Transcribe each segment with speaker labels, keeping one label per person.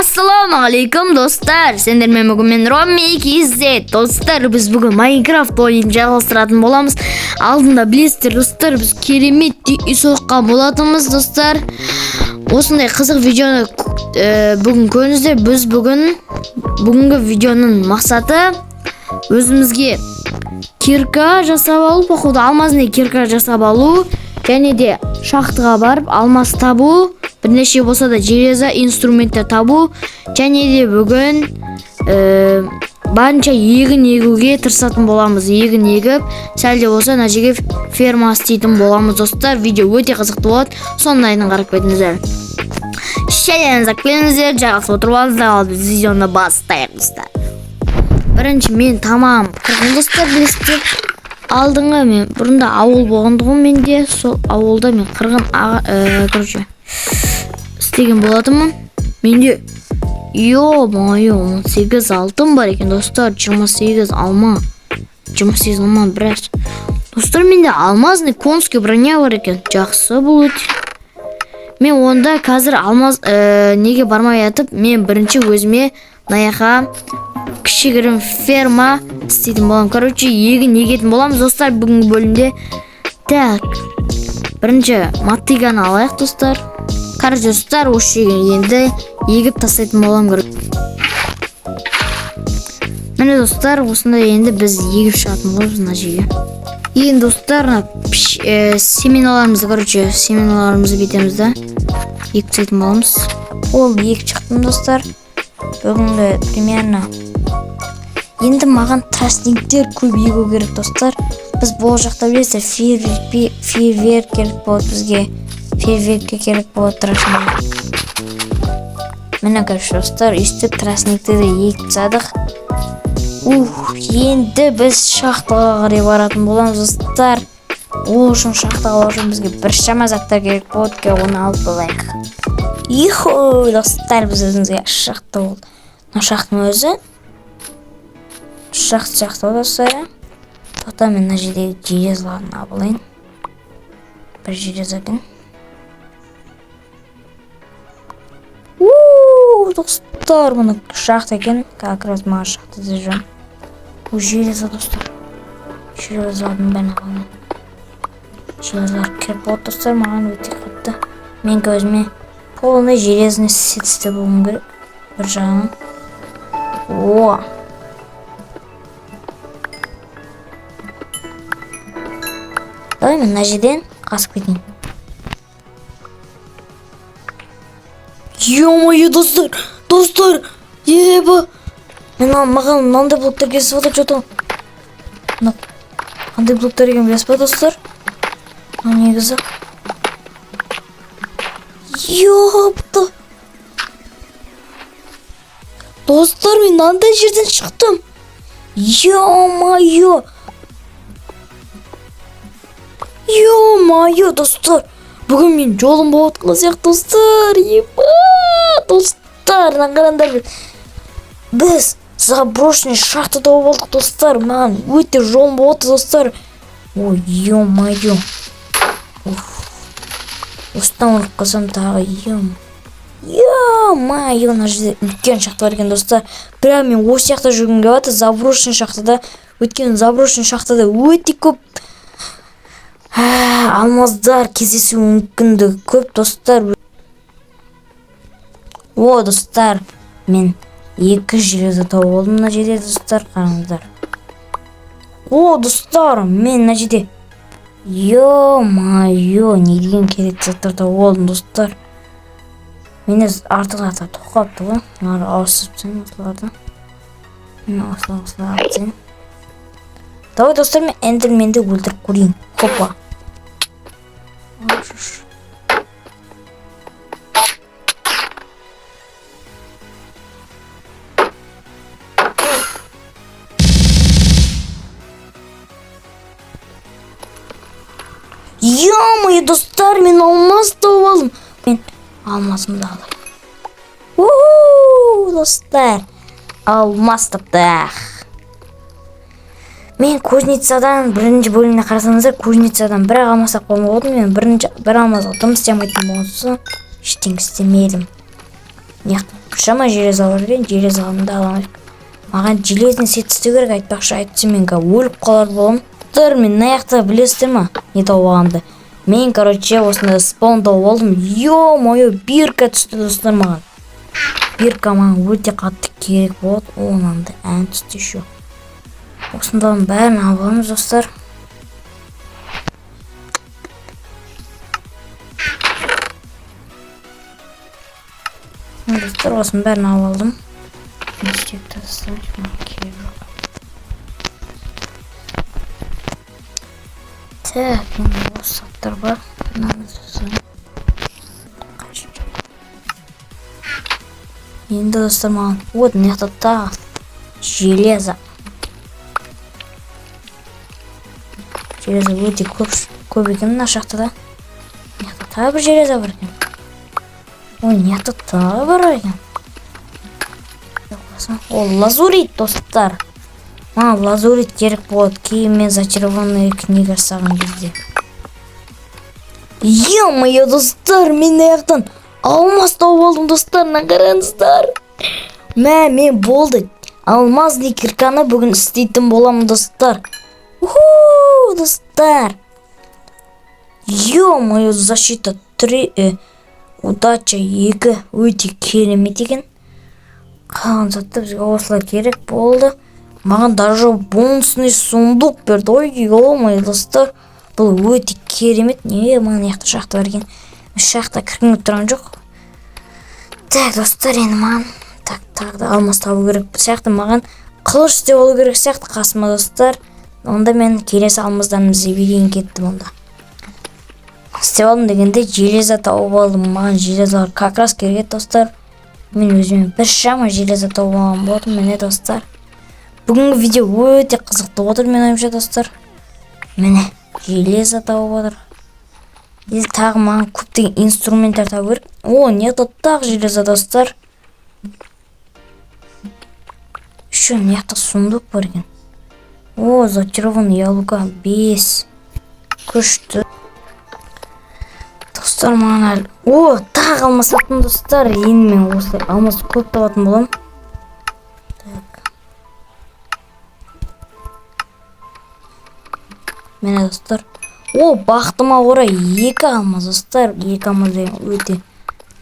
Speaker 1: Assalomu alaykum do'stlar. Sendermen bugun men Romi 2Z. Do'stlar, biz bugun Minecraft o'yinini жалғастыратын bo'lamiz. Алдында білесіздер do'stlar, biz керемет соққан болатынбыз do'stlar. Осындай қызық видеоны бүгін көріңіздер. Біз бүгінгі видеоның мақсаты өзімізге кирка жасап алу, походу алмазный кирка жасап алу, және де шахтаға барып алмаз табу, бірнеше болса да железо инструменттер табу, және де бүгін барынша егін егуге тырысатын боламыз. Егін егіп, сәл де болса мына жерге ферма істейтін боламыз достар. Видео өте қызықты болады. Сондайын қарап кетіңіздер. Шәлеңізді келіңіздер, жақсы отырып алыңыздар, ал біз видеоны бастаймыз достар. Бірінші мен тамам қырғын достар, білесіздер. Алдыңғы мен бұрында ауыл болғандығым, менде сол ауылда мен қырғын короче істеген болатынмын. Менде 18 алтын бар екен достар. 28 алма біраз. Достар, менде алмазный конский броня бар екен. Жақсы бұл өте. Мен онда қазір алмаз неге бармай жатып, мен бірінші өзіме наяқа кішігірім ферма істейтін болам. Короче, егін егетін боламыз достар бүгінгі бөлімде. Так, бірінші мотыганы алайық достар. Короче достар, осы жерге енді егіп тастайтын болам. Міне достар, осында енді біз егіп шығатын боламыз мына жерге. Енді достар, семеналарымызды бетеміз да егіп тастайтын боламыз. Ол егіп шықтым достар. Бүгінгі примерно енді маған тростниктер көп егу керек достар. Біз бұл жақта білесіздер, фейерверк керек болады бізге. Фейерверкке керек болады тростник. Міне короче достар, өйстіп тростниктерді егіп тастадық. Енді біз шахтаға қарай баратын боламыз достар. Ол үшін шахтаға бару үшін бізге біршама заттар керек болады, оны алып алайық. Достар, біз өзімізге шахта болды. Мына шахтың өзі шахта достар. Тоқта мен мына жердегі железоларын алып алайын. Бір железо екен. Достар, мұны шахта екен. Как раз маған шахта жүрем. Бұл железо достар. Железолардың бәрін алайын. Железолар керек болды достар, маған өте қатты. Мен өзіме полный железный сет істеп болуым керек. Бір жағынан. Давай мен мына жерден қасып кетейін. Ё-моё достар, еба. Маған мынандай блоктар кесіп отыр, что-то. Қандай блоктар екен білесіз ба достар? Негізі. Ёпты. Достар, мен мынандай жерден шықтым. Ё-моё. Ё-моё достар. Бүгін мен жолым болып отқан сияқты достар. Достар, қараңдар. Біз заброшенный шахтада болдық достар. Маған өте жолым болып достар. Ой, ё-моё. Осыдан ұрып қалсам тағы, ё-моё, мына жерде үлкен шахта бар екен достар. Бірақ мен осы жақта жүргім келіп жатыр, заброшенный шахтада. Өйткені заброшенный шахтада өте көп алмаздар кездесу мүмкіндігі көп достар. Достар, мен 2 железо тауып алдым мына жерде достар, қараңыздар. Достар, мен мына жерде ё-моё, не деген керек заттар тауып алдым достар. Мен артық тоқапты ғой. Мына ауысып тастайын осыларды. Мен осыларды алып тастайын. Давай достар, мен эндерменді өлтіріп көрейін. Хопа. Ё-моё достар, мен алмаз тауып алдым. Мен алмазымды алайын. Достар, алмаз таптық. Мен кузницадан бірінші бөліміне қарасаңыздар, кузницадан бір алмасақ болмады. Мен бір алмаз дым істемейтін болса, ештеңе істемедім.
Speaker 2: Шама железо бар екен, железоны да аламын. Маған железный сет істеу керек, айтпақшы, айтса мен өліп қалар боламын. Мен мына жақта білесіздер ма? Не тауып алғанымды. Мен, осындай спаун тауып алдым. Ё-моё, бирка түсті достар маған. Бирка маған өте қатты керек болады. Онанды ән түсті еще. Осындағын бәрін аламыз достар. Достар, осының бәрін алдым. Так, енді осы заттар бар. Енді достар маған вот мына жақта тағы железо. Железо өте көп екен мына жақта да. Мына жақта тағы бір железо бар екен. Ой, мына жақта тағы бар екен. Ол лазурит достар. Маған лазурит керек болады. Кейін мен зачарованная книга жасаған кезде. Ё-моё достар, мен мына жақтан алмаз тауып алдым достар, қараңыздар. Мен болды. Алмазный кирканы бүгін істейтін боламын достар. Уху, достар. Ё-моё, защита 3, удача 2 өте керемет екен. Қалған затты бізге осылай керек болды. Маған даже бонусный сундук берді. Ой, ё-моё достар. Бұл өте керемет. Не, маған жақта бар екен. Шақта кіргім тұрған жоқ. Так, достар, енді маған тағы да алмаз табу керек. Сияқты маған қылыш істеп алу керек сияқты қасыма достар. Онда мен келесі алмаздарымды іздеп берейін кеттім онда. Істеп алдым дегенде железо тауып алдым. Маған железолар как раз керек достар. Мен өзіме бір шама железо тауып алған болдым. Міне достар. Бүгінгі видео өте қызықты отыр мен ойымша достар. Міне железо тауып отыр. Тағы маған көптеген инструменттер табу керек. О, нетті тағы железо достар. Еще нетті сундук бар екен. О, зачарованный яблоко 5. Күшті. Достар маған әлі. О, тағы алмаз таптым достар. Енді мен осылай алмаз көп табатын боламын. Міне достар. О, бақтыма орай 2 алмаз достар. 2 алмаз деген өте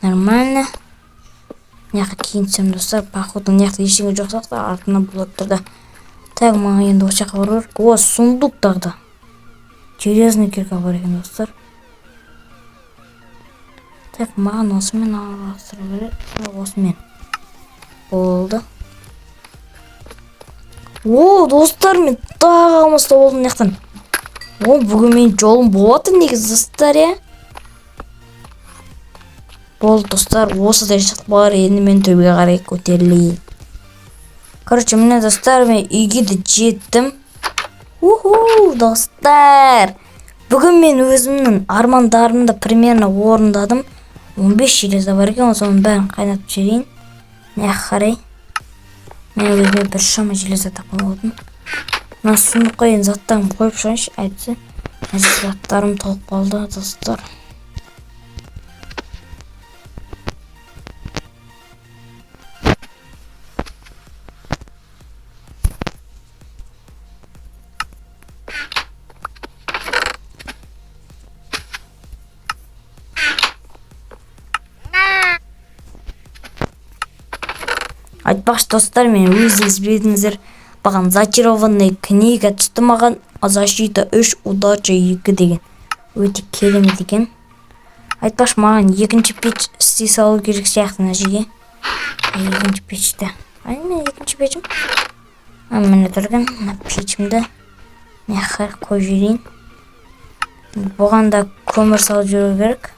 Speaker 2: нормально. Мына кейін түсем достар. Походу мына ештеңе жоқ сияқты, артына болады тұрда. Так, маған енді осы жаққа бару керек. О, сундук тағы да. Железный кирка бар екен достар. Так, маған осымен аластыру керек. Осымен. Болды. О, достар, мен тағы алмаз тауып алдым мына жақтан. О, бүгін мен жолым болады негізі достар, я. Болды достар, осыдай шық бар, енді мен төбеге қарай көтерілейін. Міне достар, мен үйге де жеттім. Уху, достар. Бүгін мен өзімнің армандарымды примерно орындадым. 15 железо бар екен, соның бәрін қайнатып жіберейін. Міне қарай. Мен өзіме бір шама железо тапқан болдым. Мына сундукка енді заттарымды қойып шығайыншы, әйтсе. Заттарым толып қалды, достар. Айтпақшы достар, мен өзіңіз білдіңіздер. Маған зачарованный книга түсті маған. Защита 3, удача 2 деген. Өте керемет екен. Айтпақшы маған екінші пеш істей салу керек сияқты мына жерге. Екінші пешті. Мен екінші пешім. Міне тұрған пешімді мына жаққа қойып жіберейін. Бұған да көмір салып жүру керек.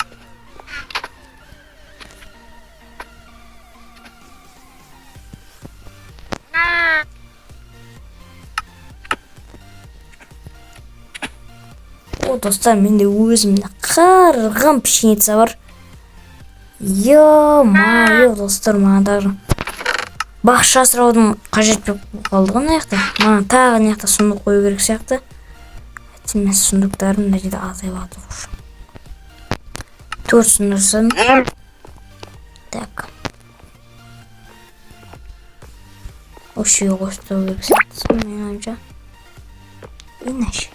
Speaker 2: О, достар, менде өзімде қарған пшеница бар. Ё-моё, достар, маған даже бақша асыраудың қажет болып қалды ғой мына жақта. Маған тағы мына жақта сундук қою керек сияқты. Мен сундуктарым мына жерде азайып жатыр. 4 сундук. Так. Ошо қойыстыру керек сияқты менің ойымша. Иначе.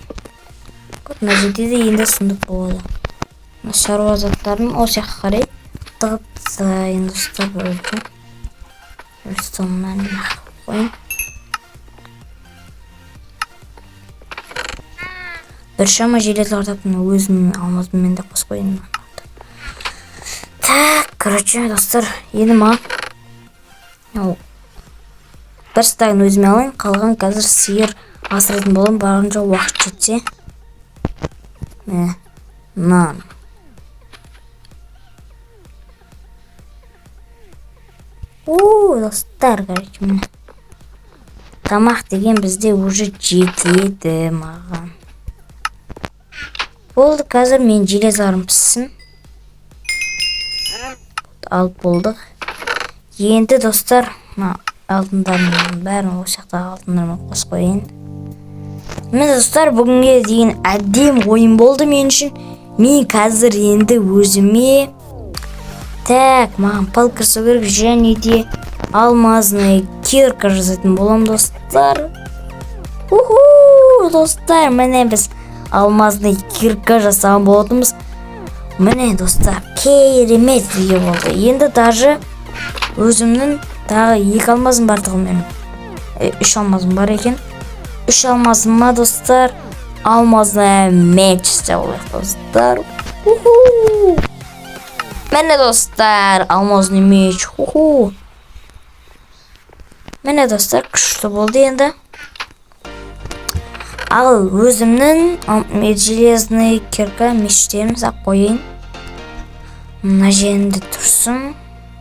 Speaker 2: Мына жерде де енді сундук болады. Мына шаруа заттарын осы жаққа қарай тығып тастайын достар. Соңынан қойын. Bir шама железо таптым, өзімнің алмазыммен де қосып қойдым. Так, короче, достар, енді маған бір стагын өзіме алайын, қалған қазір сиыр асырайтын болам, барынша уақыт жетсе. Нан. Достар, короче, міне. Тамақ деген бізде уже жетеді маған. Болды, қазір мен железарым піссін. Алып болдық. Енді достар, алтындарын бәрін осы жақта алтындармен қосып қойын. Мен достар, бүгінге деген әдем ойын болды мен үшін. Мен қазір енді өзіме маған палка жасау керек, және де алмазный кирка жасайтын болам достар. Достар, міне біз алмазный кирка жасаған болатынбыз. Міне достар, керемет видео болды. Енді даже өзімнің тағы 2 алмазым бар тұғым. 3 алмазым бар екен. 3 алмазыма достар алмазный меч жасап алайық достар. Міне достар, алмазный меч. Міне достар, күшті болды енді. Ал өзімнің железный кирка мештерін сақ қойын. Мына жерінде тұрсын.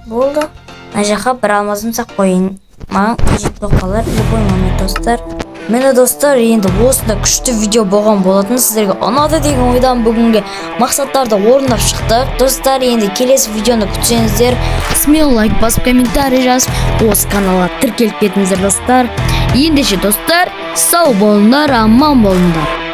Speaker 2: Болды. Мына жаққа бір алмазым сақ қойын. Маған қажет болып қалар любой момент достар. Мені достар, енді осында күшті видео болған болатын. Сіздерге ұнады деген ойдан бүгінгі мақсаттарды орындап шықтық. Достар, енді келесі видеоны күтсеңіздер,
Speaker 1: смело лайк басып, комментарий жазып, осы каналға тіркеліп кетіңіздер достар. Ендеше достар, сау болыңдар, аман болыңдар.